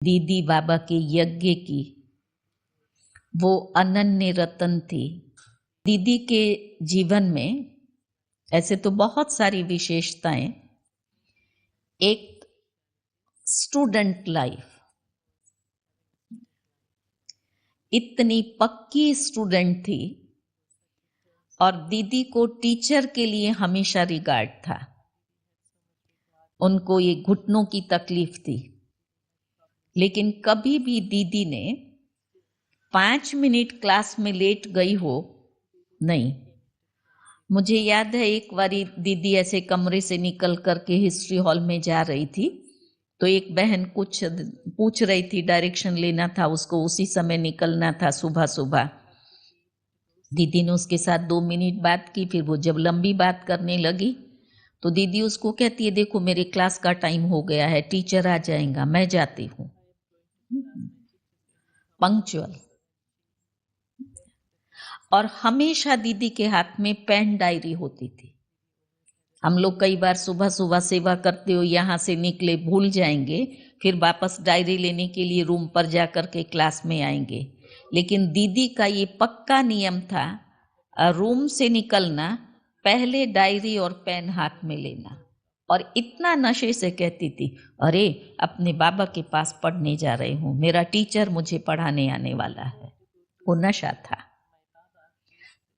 दीदी बाबा के यज्ञ की वो अनन्य रतन थी। दीदी के जीवन में ऐसे तो बहुत सारी विशेषताएं, एक स्टूडेंट लाइफ, इतनी पक्की स्टूडेंट थी और दीदी को टीचर के लिए हमेशा रिगार्ड था। उनको ये घुटनों की तकलीफ थी, लेकिन कभी भी दीदी ने 5 मिनट क्लास में लेट गई हो नहीं। मुझे याद है एक बारी दीदी ऐसे कमरे से निकल करके हिस्ट्री हॉल में जा रही थी, तो एक बहन कुछ पूछ रही थी, डायरेक्शन लेना था उसको, उसी समय निकलना था सुबह सुबह। दीदी ने उसके साथ 2 मिनट बात की, फिर वो जब लंबी बात करने लगी तो दीदी उसको कहती है, देखो मेरे क्लास का टाइम हो गया है, टीचर आ जाएगा, मैं जाती हूँ। पंक्चुअल। और हमेशा दीदी के हाथ में पेन डायरी होती थी। हम लोग कई बार सुबह सुबह सेवा करते हो यहाँ से निकले भूल जाएंगे, फिर वापस डायरी लेने के लिए रूम पर जाकर के क्लास में आएंगे, लेकिन दीदी का ये पक्का नियम था, रूम से निकलना पहले डायरी और पेन हाथ में लेना। और इतना नशे से कहती थी, अरे अपने बाबा के पास पढ़ने जा रही हूँ, मेरा टीचर मुझे पढ़ाने आने वाला है। वो नशा था।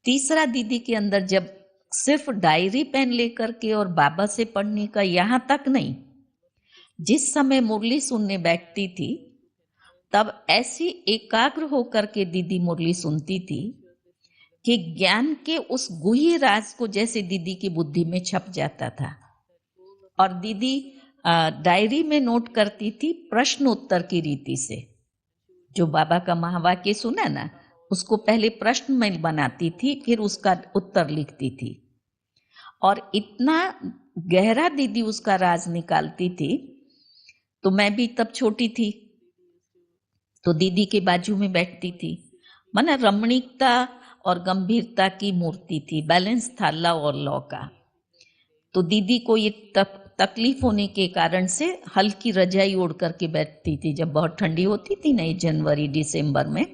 तीसरा, दीदी के अंदर जब सिर्फ डायरी पेन लेकर के और बाबा से पढ़ने का, यहां तक नहीं, जिस समय मुरली सुनने बैठती थी तब ऐसी एकाग्र होकर के दीदी मुरली सुनती थी कि ज्ञान के उस गुह्य राज को जैसे दीदी की बुद्धि में छप जाता था। और दीदी डायरी में नोट करती थी प्रश्न उत्तर की रीति से। जो बाबा का महावाक्य सुना ना, उसको पहले प्रश्न में बनाती थी, फिर उसका उत्तर लिखती थी। और इतना गहरा दीदी उसका राज निकालती थी। तो मैं भी तब छोटी थी, तो दीदी के बाजू में बैठती थी। माना रमणीकता और गंभीरता की मूर्ति थी, बैलेंस था लव और लॉ का। तो दीदी को ये तकलीफ होने के कारण से हल्की रजाई ओढ़ करके बैठती थी जब बहुत ठंडी होती थी ना, जनवरी दिसंबर में,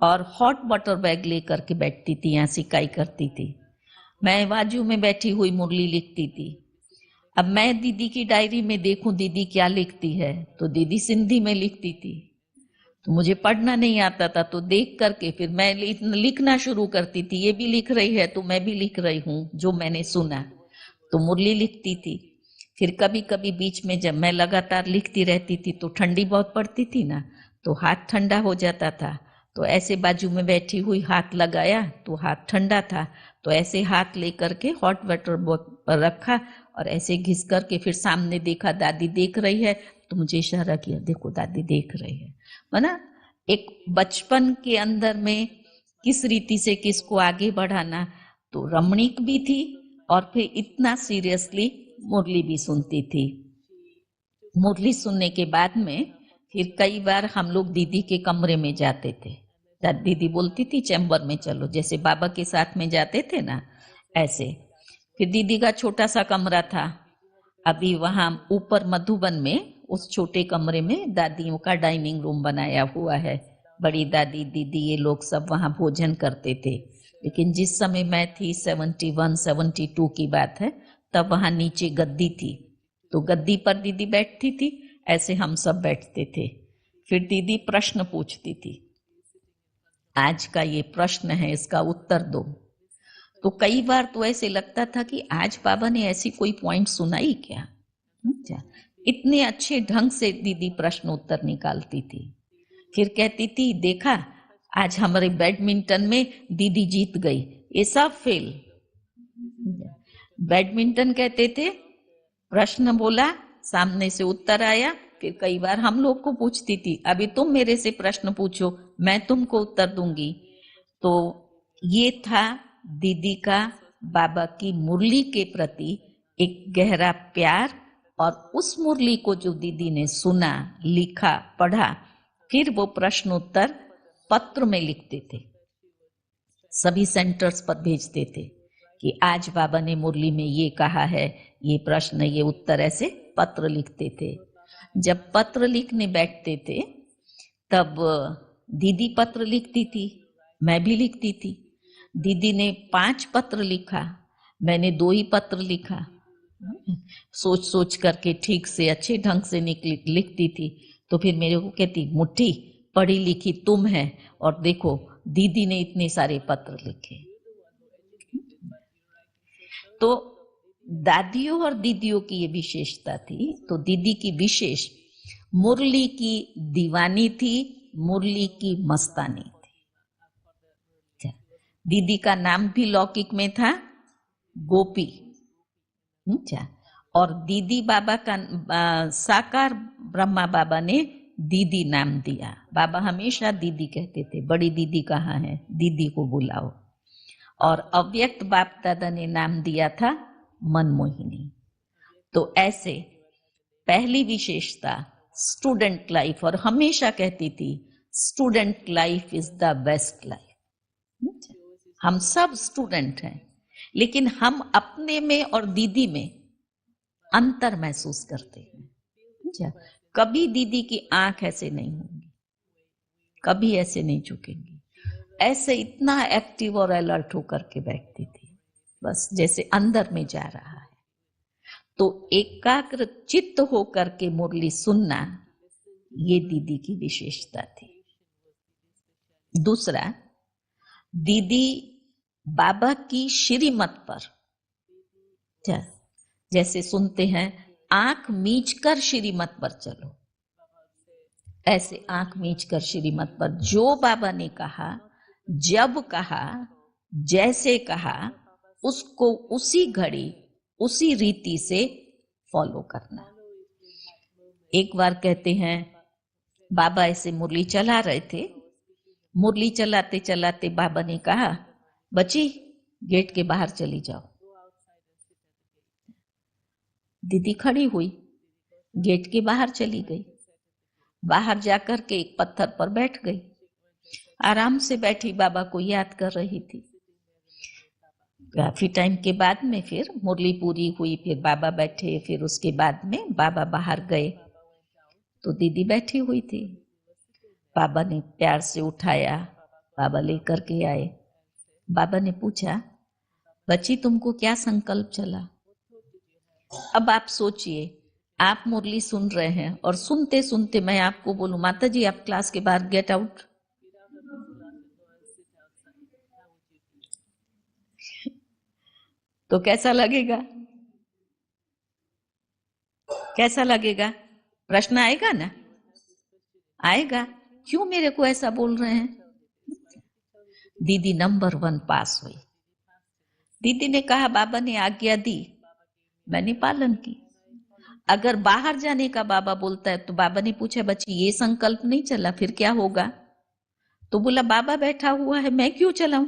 और हॉट वाटर बैग लेकर के बैठती थी, यहाँ सिकाई करती थी। मैं बाजू में बैठी हुई मुरली लिखती थी। अब मैं दीदी की डायरी में देखूं दीदी क्या लिखती है, तो दीदी सिंधी में लिखती थी, तो मुझे पढ़ना नहीं आता था, तो देख करके फिर मैं लिखना शुरू करती थी। ये भी लिख रही है तो मैं भी लिख रही हूँ जो मैंने सुना, तो मुरली लिखती थी। फिर कभी कभी बीच में जब मैं लगातार लिखती रहती थी तो ठंडी बहुत पड़ती थी ना, तो हाथ ठंडा हो जाता था, तो ऐसे बाजू में बैठी हुई हाथ लगाया तो हाथ ठंडा था, तो ऐसे हाथ लेकर के हॉट वाटर पर रखा और ऐसे घिस करके फिर सामने देखा, दादी देख रही है, तो मुझे इशारा किया, देखो दादी देख रही है। ना एक बचपन के अंदर में किस रीति से किसको आगे बढ़ाना, तो रमणीक भी थी और फिर इतना सीरियसली मुरली भी सुनती थी। मुरली सुनने के बाद में फिर कई बार हम लोग दीदी के कमरे में जाते थे। दीदी बोलती थी चैम्बर में चलो, जैसे बाबा के साथ में जाते थे ना ऐसे। फिर दीदी का छोटा सा कमरा था, अभी वहां ऊपर मधुबन में उस छोटे कमरे में दादियों का डाइनिंग रूम बनाया हुआ है। बड़ी दादी दीदी ये लोग सब वहां भोजन करते थे। लेकिन जिस समय मैं थी 71-72 की बात है, तब वहां नीचे गद्दी थी, तो गद्दी पर दीदी बैठती थी, ऐसे हम सब बैठते थे। फिर दीदी प्रश्न पूछती थी, आज का ये प्रश्न है, इसका उत्तर दो। तो कई बार तो ऐसे लगता था कि आज बाबा ने ऐसी कोई पॉइंट सुनाई क्या। इतने अच्छे ढंग से दीदी प्रश्न उत्तर निकालती थी। फिर कहती थी, देखा आज हमारे बैडमिंटन में दीदी जीत गई, ये सब फेल। बैडमिंटन कहते थे, प्रश्न बोला, सामने से उत्तर आया, फिर कई बार हम लोग को पूछती थी, अभी तुम मेरे से प्रश्न पूछो, मैं तुमको उत्तर दूंगी। तो ये था दीदी का बाबा की मुरली के प्रति एक गहरा प्यार। और उस मुरली को जो दीदी ने सुना, लिखा, पढ़ा, फिर वो प्रश्न उत्तर पत्र में लिखते थे, सभी सेंटर्स पर भेजते थे कि आज बाबा ने मुरली में ये कहा है, ये प्रश्न, ये उत्तर, ऐसे पत्र लिखते थे। जब पत्र लिखने बैठते थे तब दीदी पत्र लिखती थी, मैं भी लिखती थी। दीदी ने 5 पत्र लिखा, मैंने 2 ही पत्र लिखा। सोच सोच करके ठीक से अच्छे ढंग से लिखती थी। तो फिर मेरे को कहती, मुट्ठी पढ़ी लिखी तुम है और देखो दीदी ने इतने सारे पत्र लिखे। तो दादियों और दीदियों की ये विशेषता थी। तो दीदी की विशेष मुरली की दीवानी थी, मुरली की मस्तानी थी। दीदी का नाम भी लौकिक में था गोपी। अच्छा, और दीदी बाबा का साकार ब्रह्मा बाबा ने दीदी नाम दिया। बाबा हमेशा दीदी कहते थे, बड़ी दीदी कहाँ है, दीदी को बुलाओ। और अव्यक्त बाप दादा ने नाम दिया था मनमोहिनी। तो ऐसे पहली विशेषता स्टूडेंट लाइफ, और हमेशा कहती थी student life is the best life. हम सब स्टूडेंट हैं, लेकिन हम अपने में और दीदी में अंतर महसूस करते हैं। कभी दीदी की आंख ऐसे नहीं होगी, कभी ऐसे नहीं झुकेंगी, ऐसे इतना एक्टिव और अलर्ट होकर के बैठती थी, बस जैसे अंदर में जा रहा है। तो एकाग्र चित्त होकर के मुरली सुनना, ये दीदी की विशेषता थी। दूसरा, दीदी बाबा की श्रीमत पर, जैसे सुनते हैं आंख मीच कर श्रीमत पर चलो, ऐसे आंख मीच कर श्रीमत पर जो बाबा ने कहा, जब कहा, जैसे कहा, उसको उसी घड़ी उसी रीति से फॉलो करना। एक बार कहते हैं बाबा ऐसे मुरली चला रहे थे, मुरली चलाते चलाते बाबा ने कहा, बच्ची गेट के बाहर चली जाओ। दीदी खड़ी हुई, गेट के बाहर चली गई। बाहर जाकर के एक पत्थर पर बैठ गई, आराम से बैठी बाबा को याद कर रही थी। काफी टाइम के बाद में फिर मुरली पूरी हुई, फिर बाबा बैठे, फिर उसके बाद में बाबा बाहर गए तो दीदी बैठी हुई थी। बाबा ने प्यार से उठाया, बाबा लेकर के आए। बाबा ने पूछा, बच्ची तुमको क्या संकल्प चला? अब आप सोचिए, आप मुरली सुन रहे हैं और सुनते सुनते मैं आपको बोलूं, माता जी आप क्लास के बाहर गेट आउट, तो कैसा लगेगा? कैसा लगेगा? प्रश्न आएगा ना? आएगा, क्यों मेरे को ऐसा बोल रहे हैं? दीदी नंबर 1 पास हुई। दीदी ने कहा बाबा ने आज्ञा दी, मैंने पालन की। अगर बाहर जाने का बाबा बोलता है तो बाबा ने पूछा, बच्ची ये संकल्प नहीं चला, फिर क्या होगा? तो बोला बाबा बैठा हुआ है, मैं क्यों चलाऊं?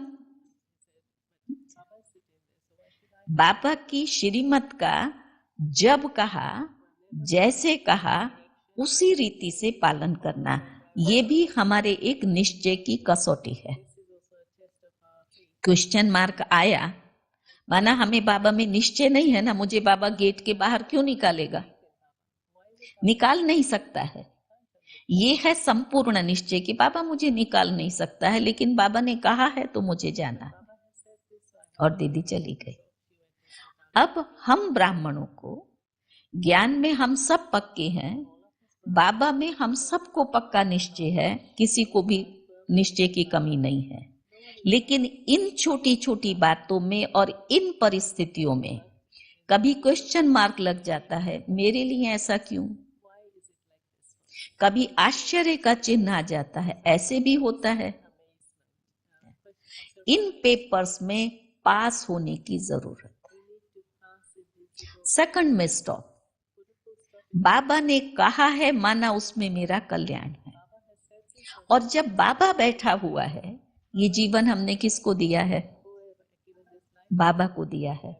बाबा की श्रीमत का जब कहा, जैसे कहा, उसी रीति से पालन करना, ये भी हमारे एक निश्चय की कसौटी है। क्वेश्चन मार्क आया, माना हमें बाबा में निश्चय नहीं है ना, मुझे बाबा गेट के बाहर क्यों निकालेगा? निकाल नहीं सकता है। ये है संपूर्ण निश्चय कि बाबा मुझे निकाल नहीं सकता है, लेकिन बाबा ने कहा है तो मुझे जाना। और दीदी चली गई। अब हम ब्राह्मणों को ज्ञान में हम सब पक्के हैं, बाबा में हम सबको पक्का निश्चय है, किसी को भी निश्चय की कमी नहीं है। लेकिन इन छोटी छोटी बातों में और इन परिस्थितियों में कभी क्वेश्चन मार्क लग जाता है, मेरे लिए ऐसा क्यों? कभी आश्चर्य का चिन्ह आ जाता है, ऐसे भी होता है। इन पेपर्स में पास होने की जरूरत है। सेकंड में स्टॉप। बाबा ने कहा है, माना उसमें मेरा कल्याण है। और जब बाबा बैठा हुआ है, ये जीवन हमने किसको दिया है? बाबा को दिया है।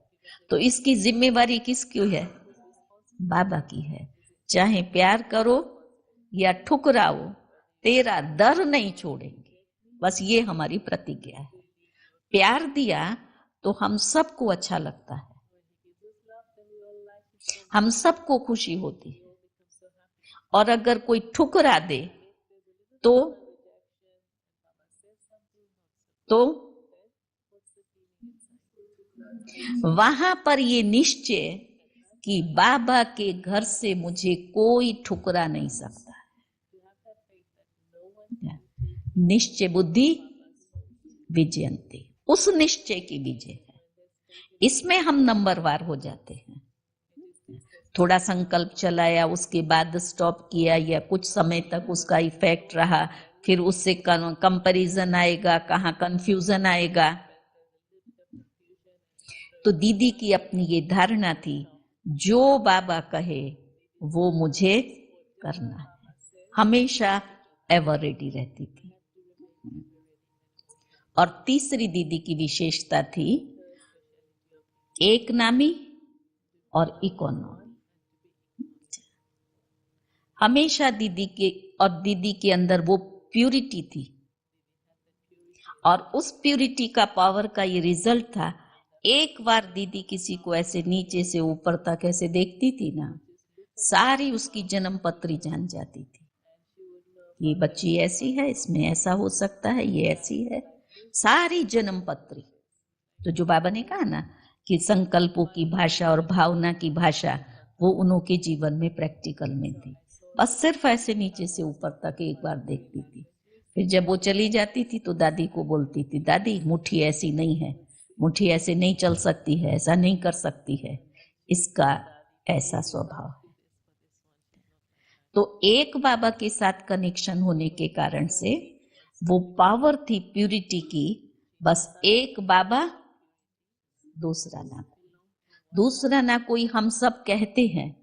तो इसकी जिम्मेवारी किसकी है? बाबा की है। चाहे प्यार करो या ठुकराओ, तेरा दर नहीं छोड़ेंगे, बस ये हमारी प्रतिज्ञा है। प्यार दिया तो हम सबको अच्छा लगता है, हम सबको खुशी होती है। और अगर कोई ठुकरा दे तो वहां पर ये निश्चय कि बाबा के घर से मुझे कोई ठुकरा नहीं सकता। निश्चय बुद्धि विजयंती, उस निश्चय की विजय है। इसमें हम नंबरवार हो जाते हैं। थोड़ा संकल्प चलाया, उसके बाद स्टॉप किया, या कुछ समय तक उसका इफेक्ट रहा, फिर उससे कंपैरिजन आएगा, कहाँ कंफ्यूजन आएगा। तो दीदी की अपनी ये धारणा थी, जो बाबा कहे वो मुझे करना है, हमेशा एवर रेडी रहती थी। और तीसरी दीदी की विशेषता थी एक नामी और इकोनॉमी। हमेशा दीदी के अंदर वो प्यूरिटी थी, और उस प्यूरिटी का पावर का ये रिजल्ट था, एक बार दीदी किसी को ऐसे नीचे से ऊपर तक ऐसे देखती थी ना, सारी उसकी जन्म पत्री जान जाती थी। ये बच्ची ऐसी है, इसमें ऐसा हो सकता है, ये ऐसी है, सारी जन्म पत्री। तो जो बाबा ने कहा ना कि संकल्पों की भाषा और भावना की भाषा, वो उनके जीवन में प्रैक्टिकल में थी। बस सिर्फ ऐसे नीचे से ऊपर तक एक बार देखती थी, फिर जब वो चली जाती थी तो दादी को बोलती थी, दादी मुट्ठी ऐसी नहीं है, मुट्ठी ऐसे नहीं चल सकती है, ऐसा नहीं कर सकती है, इसका ऐसा स्वभाव है। तो एक बाबा के साथ कनेक्शन होने के कारण से वो पावर थी प्यूरिटी की, बस एक बाबा, दूसरा ना कोई। हम सब कहते हैं,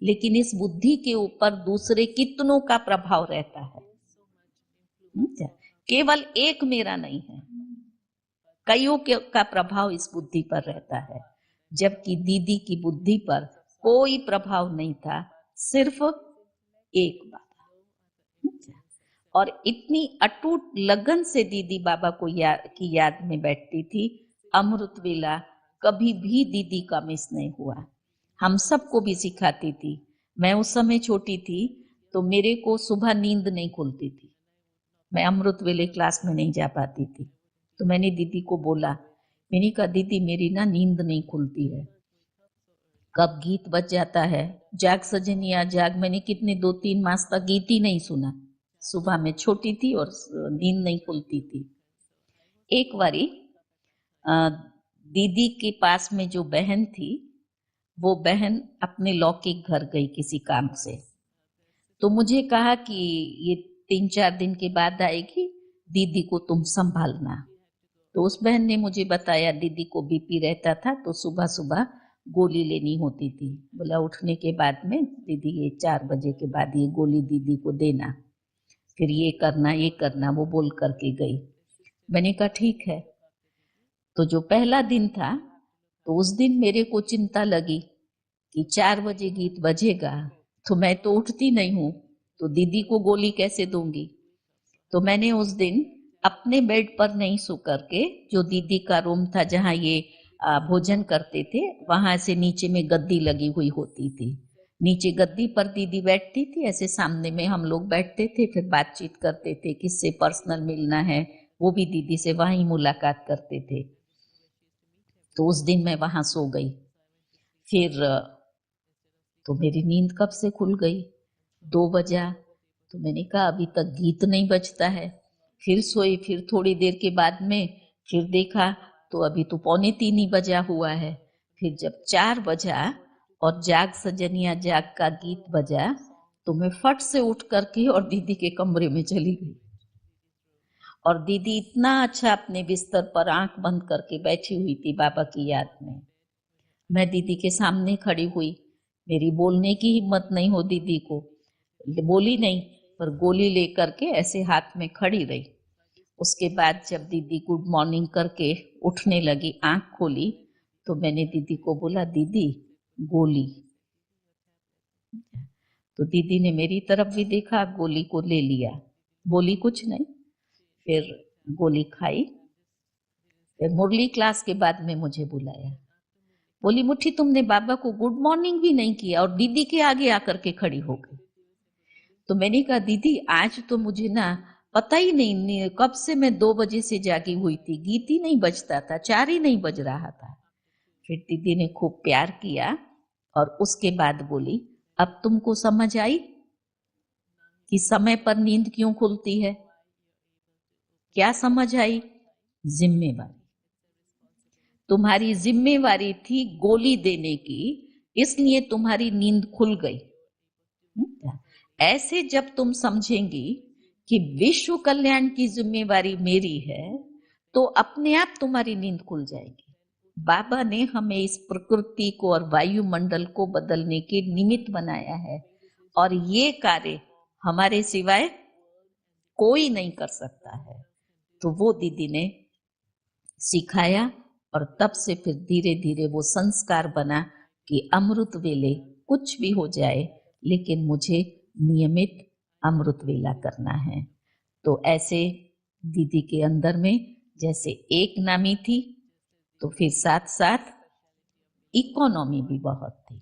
लेकिन इस बुद्धि के ऊपर दूसरे कितनों का प्रभाव रहता है। केवल एक मेरा नहीं है, कईयों का प्रभाव इस बुद्धि पर रहता है, जबकि दीदी की बुद्धि पर कोई प्रभाव नहीं था, सिर्फ एक बाबा। और इतनी अटूट लगन से दीदी बाबा को की याद में बैठती थी। अमृत वेला कभी भी दीदी का मिस नहीं हुआ। हम सबको भी सिखाती थी। मैं उस समय छोटी थी तो मेरे को सुबह नींद नहीं खुलती थी, मैं अमृत वेले क्लास में नहीं जा पाती थी। तो मैंने दीदी को बोला, मैंने कहा दीदी मेरी ना नींद नहीं खुलती है, कब गीत बज जाता है, जाग सजनिया जाग, मैंने कितने 2-3 मास तक गीत ही नहीं सुना। सुबह में छोटी थी और नींद नहीं खुलती थी। एक बारी दीदी के पास में जो बहन थी, वो बहन अपने लौकिक घर गई किसी काम से, तो मुझे कहा कि ये 3-4 दिन के बाद आएगी, दीदी को तुम संभालना। तो उस बहन ने मुझे बताया दीदी को बीपी रहता था, तो सुबह सुबह गोली लेनी होती थी। बोला उठने के बाद में दीदी ये 4 बजे के बाद ये गोली दीदी को देना, फिर ये करना, वो बोल करके गई। मैंने कहा ठीक है। तो जो पहला दिन था, तो उस दिन मेरे को चिंता लगी कि 4 बजे गीत बजेगा, तो मैं तो उठती नहीं हूँ, तो दीदी को गोली कैसे दूंगी। तो मैंने उस दिन अपने बेड पर नहीं सो करके, जो दीदी का रूम था जहाँ ये भोजन करते थे, वहां से नीचे में गद्दी लगी हुई होती थी, नीचे गद्दी पर दीदी बैठती थी, ऐसे सामने में हम लोग बैठते थे, फिर बातचीत करते थे, किससे पर्सनल मिलना है वो भी दीदी से वहीं मुलाकात करते थे। तो उस दिन मैं वहां सो गई। फिर तो मेरी नींद कब से खुल गई, 2 बजा। तो मैंने कहा अभी तक गीत नहीं बजता है। फिर सोई, फिर थोड़ी देर के बाद में फिर देखा तो अभी तो 2:45 ही बजा हुआ है। फिर जब 4 बजा और जाग सजनिया जाग का गीत बजा, तो मैं फट से उठ करके और दीदी के कमरे में चली गई। और दीदी इतना अच्छा अपने बिस्तर पर आंख बंद करके बैठी हुई थी बाबा की याद में। मैं दीदी के सामने खड़ी हुई, मेरी बोलने की हिम्मत नहीं हो दीदी को, बोली नहीं, पर गोली लेकर के ऐसे हाथ में खड़ी रही। उसके बाद जब दीदी गुड मॉर्निंग करके उठने लगी, आंख खोली, तो मैंने दीदी को बोला दीदी गोली। तो दीदी ने मेरी तरफ भी देखा, गोली को ले लिया, बोली कुछ नहीं, फिर गोली खाई। फिर मुरली क्लास के बाद में मुझे बुलाया, बोली मुट्ठी तुमने बाबा को गुड मॉर्निंग भी नहीं किया और दीदी के आगे आकर के खड़ी हो गई। तो मैंने कहा दीदी आज तो मुझे ना पता ही नहीं कब से मैं 2 बजे से जागी हुई थी, गीत ही नहीं बजता था, 4 ही नहीं बज रहा था। फिर दीदी ने खूब प्यार किया और उसके बाद बोली, अब तुमको समझ आई कि समय पर नींद क्यों खुलती है? क्या समझ आई? जिम्मेवारी। तुम्हारी जिम्मेवारी थी गोली देने की, इसलिए तुम्हारी नींद खुल गई। ऐसे जब तुम समझेंगी कि विश्व कल्याण की जिम्मेवारी मेरी है, तो अपने आप तुम्हारी नींद खुल जाएगी। बाबा ने हमें इस प्रकृति को और वायुमंडल को बदलने के निमित्त बनाया है, और ये कार्य हमारे सिवाय कोई नहीं कर सकता है। तो वो दीदी ने सिखाया, और तब से फिर धीरे धीरे वो संस्कार बना कि अमृत वेले कुछ भी हो जाए, लेकिन मुझे नियमित अमृत वेला करना है। तो ऐसे दीदी के अंदर में जैसे एक नामी थी, तो फिर साथ साथ इकोनॉमी भी बहुत थी।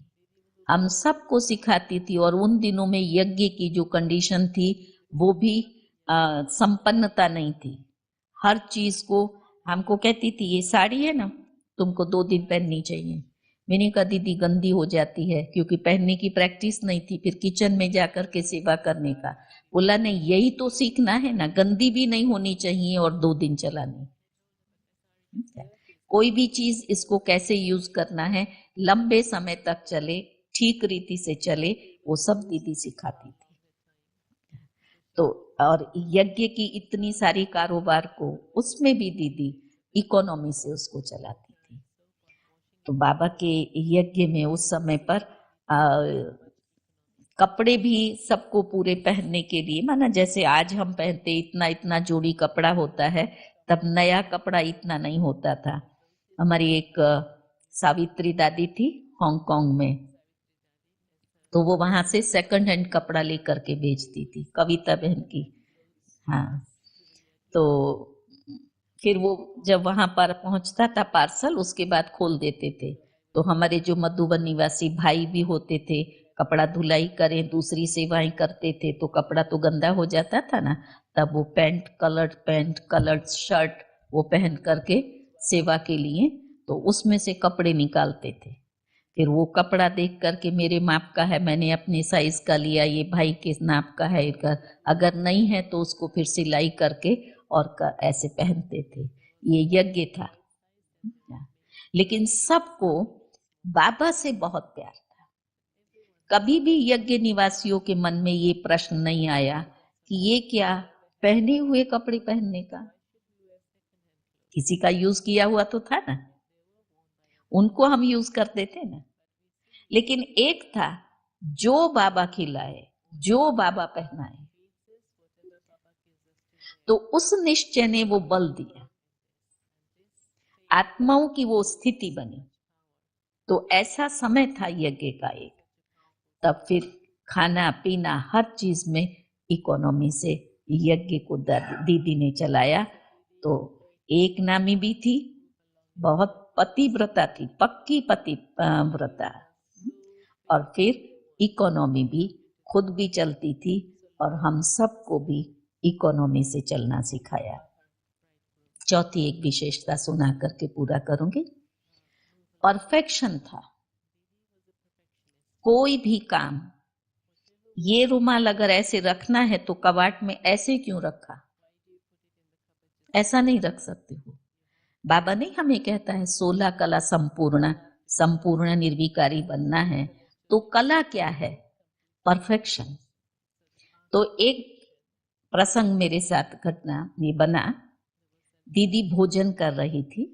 हम सबको सिखाती थी, और उन दिनों में यज्ञ की जो कंडीशन थी वो भी संपन्नता नहीं थी। हर चीज को हमको कहती थी, ये साड़ी है ना, तुमको 2 दिन पहननी चाहिए। मैंने कहा दीदी गंदी हो जाती है, क्योंकि पहनने की प्रैक्टिस नहीं थी, फिर किचन में जाकर के सेवा करने का। बोला नहीं, यही तो सीखना है ना, गंदी भी नहीं होनी चाहिए और 2 दिन चलानी। कोई भी चीज इसको कैसे यूज करना है, लंबे समय तक चले, ठीक रीति से चले, वो सब दीदी सिखाती थी। तो और यज्ञ की इतनी सारी कारोबार को, उसमें भी दीदी इकोनॉमी से उसको चलाती थी। तो बाबा के यज्ञ में उस समय पर कपड़े भी सबको पूरे पहनने के लिए, माना जैसे आज हम पहनते इतना इतना जोड़ी कपड़ा होता है, तब नया कपड़ा इतना नहीं होता था। हमारी एक सावित्री दादी थी हांगकांग में, तो वो वहां से सेकंड हैंड कपड़ा लेकर के बेचती थी, कविता बहन की। हाँ, तो फिर वो जब वहां पर पहुंचता था पार्सल, उसके बाद खोल देते थे। तो हमारे जो मधुबन निवासी भाई भी होते थे, कपड़ा धुलाई करें, दूसरी सेवाएं करते थे, तो कपड़ा तो गंदा हो जाता था ना, तब वो पैंट कलर्ड शर्ट वो पहन करके सेवा के लिए, तो उसमें से कपड़े निकालते थे। फिर वो कपड़ा देख करके मेरे माप का है, मैंने अपने साइज का लिया, ये भाई के नाप का है, अगर नहीं है तो उसको फिर सिलाई करके और ऐसे पहनते थे। ये यज्ञ था। लेकिन सबको बाबा से बहुत प्यार था। कभी भी यज्ञ निवासियों के मन में ये प्रश्न नहीं आया कि ये क्या पहने हुए कपड़े पहनने का। किसी का यूज किया हुआ तो था ना, उनको हम यूज करते थे ना। लेकिन एक था जो बाबा खिलाए, जो बाबा पहनाए, तो उस निश्चय ने वो बल दिया, आत्माओं की वो स्थिति बनी। तो ऐसा समय था यज्ञ का एक। तब फिर खाना पीना हर चीज में इकोनॉमी से यज्ञ को दीदी ने चलाया। तो एक नामी भी थी, बहुत पतिव्रता थी, पक्की पतिव्रता, और फिर इकोनॉमी भी खुद भी चलती थी, और हम सबको भी इकोनॉमी से चलना सिखाया। चौथी एक विशेषता सुना करके पूरा करूंगी। परफेक्शन था। कोई भी काम, ये रुमाल अगर ऐसे रखना है तो कबाड़ में ऐसे क्यों रखा, ऐसा नहीं रख सकते हो। बाबा नहीं हमें कहता है 16 कला संपूर्ण निर्विकारी बनना है, तो कला क्या है? परफेक्शन। तो एक प्रसंग मेरे साथ घटना ये बना, दीदी भोजन कर रही थी,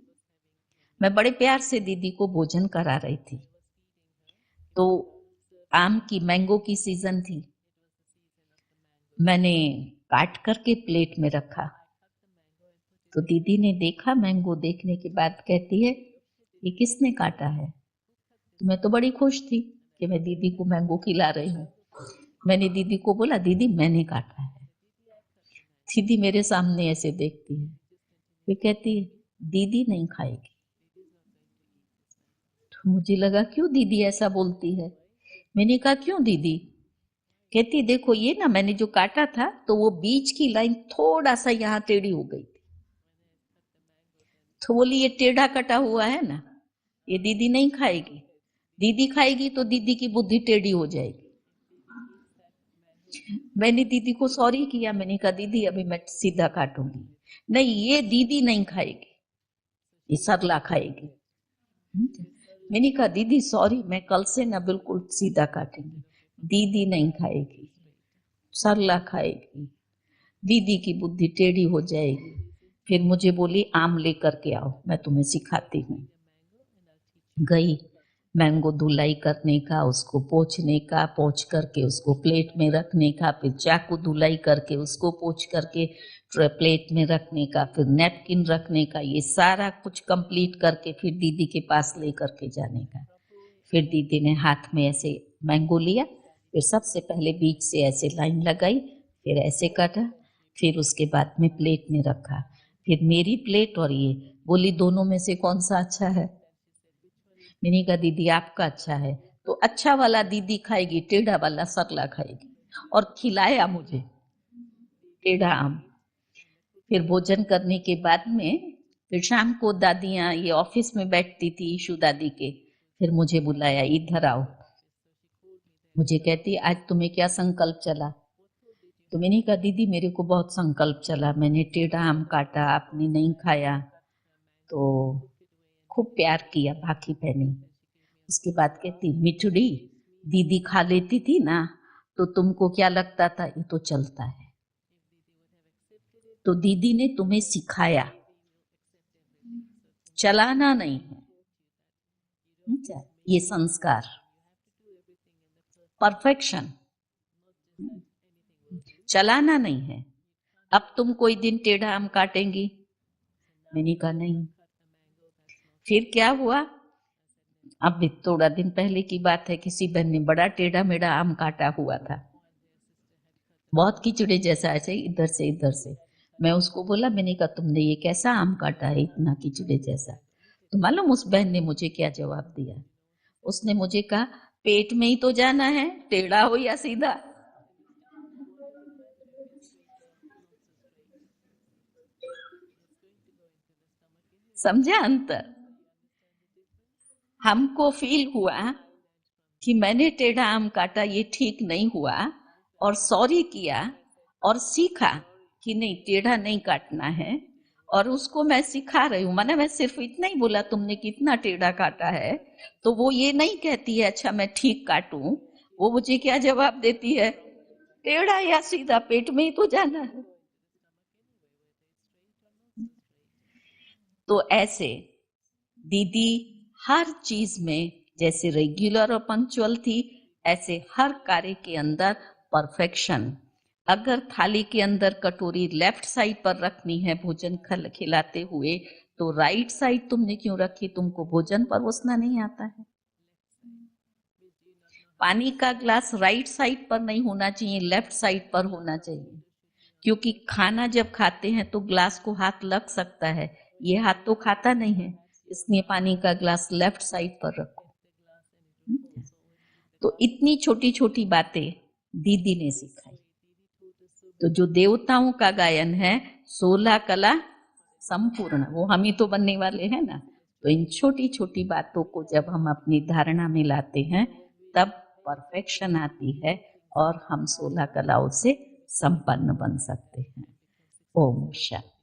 मैं बड़े प्यार से दीदी को भोजन करा रही थी। तो आम की, मैंगो की सीजन थी, मैंने काट करके प्लेट में रखा। तो दीदी ने देखा, मैंगो देखने के बाद कहती है ये किसने काटा है? तो मैं तो बड़ी खुश थी कि मैं दीदी को मैंगो खिला रही हूँ। मैंने दीदी को बोला दीदी मैंने काटा है। दीदी मेरे सामने ऐसे देखती है, फिर कहती है दीदी नहीं खाएगी। तो मुझे लगा क्यों दीदी ऐसा बोलती है। मैंने कहा क्यों दीदी? कहती देखो ये ना मैंने जो काटा था तो वो बीच की लाइन थोड़ा सा यहाँ टेढ़ी हो गई थी। तो बोली ये टेढ़ा कटा हुआ है ना, ये दीदी नहीं खाएगी, दीदी खाएगी तो दीदी की बुद्धि टेढ़ी हो जाएगी। मैंने दीदी को सॉरी किया, मैंने कहा दीदी अभी मैं सीधा काटूंगी। नहीं ये दीदी नहीं खाएगी, ये सरला खाएगी। मैंने कहा दीदी सॉरी, मैं कल से ना बिल्कुल सीधा काटेंगे, दीदी नहीं खाएगी, सरला खाएगी, दीदी की बुद्धि टेढ़ी हो जाएगी। फिर मुझे बोली आम लेकर के आओ, मैं तुम्हें सिखाती हूँ। गई, मैंगो धुलाई करने का, उसको पोंछने का, पोंछ करके उसको प्लेट में रखने का, फिर चाकू धुलाई करके उसको पोंछ करके प्लेट में रखने का, फिर नैपकिन रखने का, ये सारा कुछ कंप्लीट करके फिर दीदी के पास ले करके जाने का। फिर दीदी ने हाथ में ऐसे मैंगो लिया, फिर सबसे पहले बीच से ऐसे लाइन लगाई, फिर ऐसे काटा, फिर उसके बाद में प्लेट में रखा, फिर मेरी प्लेट और ये बोली दोनों में से कौन सा अच्छा है। मैंने कहा दीदी आपका अच्छा है। तो अच्छा वाला दीदी खाएगी, टेढ़ा वाला सरला खाएगी, और खिलाया मुझे टेढ़ा आम। फिर भोजन करने के बाद में फिर शाम को दादियाँ ये ऑफिस में बैठती थी, ईशु दादी के, फिर मुझे बुलाया इधर आओ। मुझे कहती आज तुम्हें क्या संकल्प चला। तो मैंने कहा दीदी मेरे को बहुत संकल्प चला, मैंने टेढ़ा आम काटा, आपने नहीं खाया, तो खूब प्यार किया भाखी पहनी। उसके बाद कहती मिठुड़ी दीदी खा लेती थी ना तो तुमको क्या लगता था ये तो चलता है, तो दीदी ने तुम्हें सिखाया, चलाना नहीं है। ये संस्कार, परफेक्शन, चलाना नहीं है। अब तुम कोई दिन टेढ़ा आम काटेंगी। मैंने कहा नहीं। फिर क्या हुआ, अब भी थोड़ा दिन पहले की बात है, किसी बहन ने बड़ा टेढ़ा मेढ़ा आम काटा हुआ था, बहुत कीचड़े जैसा, ऐसे इधर से इधर से। मैं उसको बोला, मैंने कहा तुमने ये कैसा आम काटा है इतना कीचड़े जैसा। तो मालूम उस बहन ने मुझे क्या जवाब दिया, उसने मुझे कहा पेट में ही तो जाना है, टेढ़ा हो या सीधा। समझा अंतर। हमको फील हुआ कि मैंने टेढ़ा आम काटा, ये ठीक नहीं हुआ, और सॉरी किया और सीखा कि नहीं टेढ़ा नहीं काटना है, और उसको मैं सिखा रही हूँ। मैंने मैं सिर्फ इतना ही बोला तुमने कितना टेढ़ा काटा है, तो वो ये नहीं कहती है अच्छा मैं ठीक काटूं, वो मुझे क्या जवाब देती है, टेढ़ा या सीधा पेट में ही तो जाना है। तो ऐसे दीदी हर चीज में जैसे रेगुलर और पंक्चुअल थी, ऐसे हर कार्य के अंदर परफेक्शन। अगर थाली के अंदर कटोरी लेफ्ट साइड पर रखनी है भोजन खिलाते हुए, तो राइट साइड तुमने क्यों रखी, तुमको भोजन परोसना नहीं आता है। पानी का ग्लास राइट साइड पर नहीं होना चाहिए, लेफ्ट साइड पर होना चाहिए, क्योंकि खाना जब खाते हैं तो ग्लास को हाथ लग सकता है, ये हाथ तो खाता नहीं है, इसलिए पानी का ग्लास लेफ्ट साइड पर रखो। तो इतनी छोटी छोटी बातें दीदी ने सिखाई। तो जो देवताओं का गायन है 16 कला संपूर्ण, वो हम ही तो बनने वाले हैं ना। तो इन छोटी छोटी बातों को जब हम अपनी धारणा में लाते हैं तब परफेक्शन आती है और हम 16 कलाओं से संपन्न बन सकते हैं। ओम शांति।